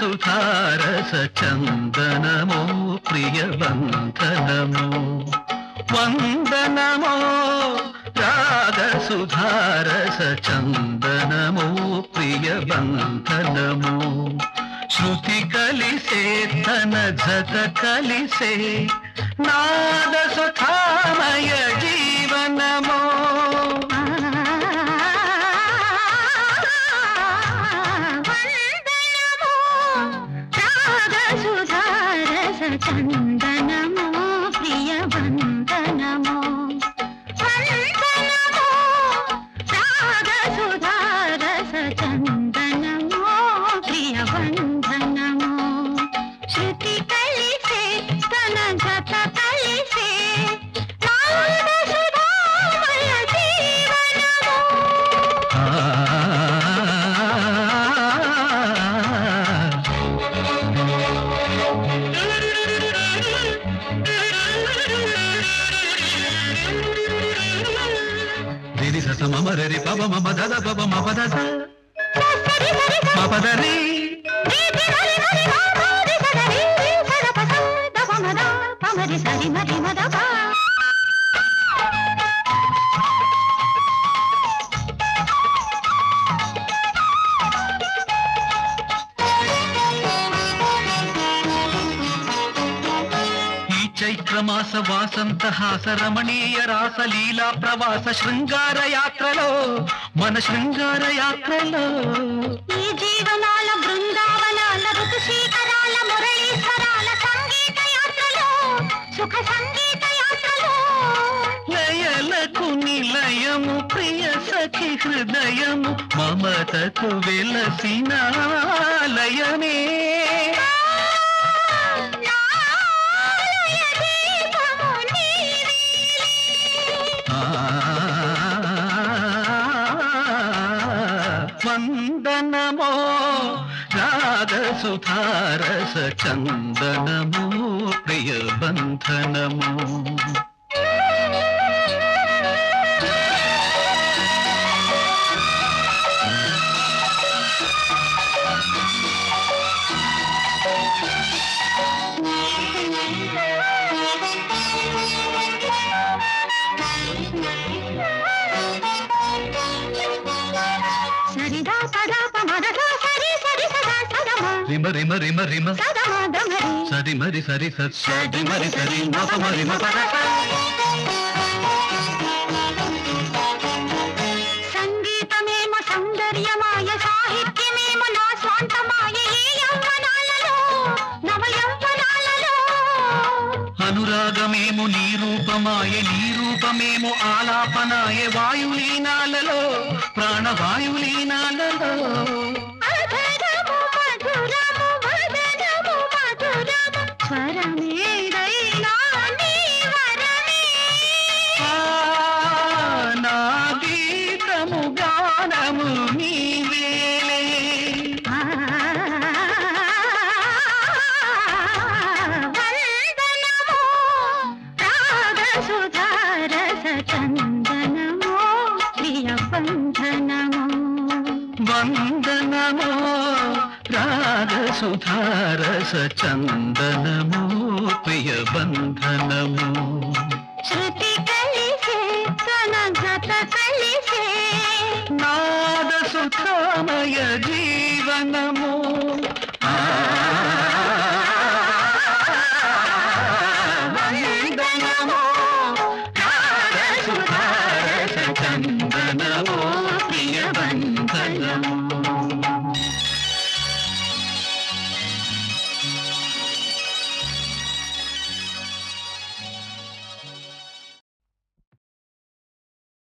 సుధారస చందనమో ప్రియబంధనమో వందనమో రాగ సుధారస చందనమో ప్రియబంధనమో శృతి కలిసే తన జత కలిసే నాద సుఖామయ జీవనమో చందనమో ప్రియ వందనమో వందనమో రాగ సుధారస చందనమో ప్రియ వందనమో శృతి కలిసే తన జత కలిసే నాద సుధామయ జీవనమో మమరి పవ మమ దద పవ మప దద మపదరి చైత్రమాస వాసంత హాస రమణీయ రాస లీలా ప్రవాస శృంగార యాత్రలో మన శృంగార యాత్రలో ఈ జీవనాల బృందావనాల ఋతుశీకరాల మురళీశ్వరాల సంగీత యాత్రలో సుఖ సంగీత యాత్రలో లయలకు నిలయము ప్రియ సఖి హృదయము మమతకు వెలసిన లయమే వందనమో రాగ సుధారస చందనమో ప్రియ బంధనమో రిమ రిమ రిమ రిమ సరి మరి సరి సరి మరి సరి మప మరి మప సంగీతమేమో సౌందర్యమాయ సాహిత్యమేమో నా స్వాంతమాయ ఈ యవ్వనాలలో నవ యవ్వనాలలో అనురాగమేమో నీ రూపమాయ నీ రూపమేమో ఆలాపనాయ వాయులీనాలలో ప్రాణవాయులీనాలలో నా గీతము గానము నీవేలే వందనమో రాగ సుధారస చందనమో ప్రియ బంధనమో వందనమో రాగ సుధారస చందనమో ప్రియ బంధనమో శృతి కలిసే తన జత కలిసే నాద సుఖామయ జీవనము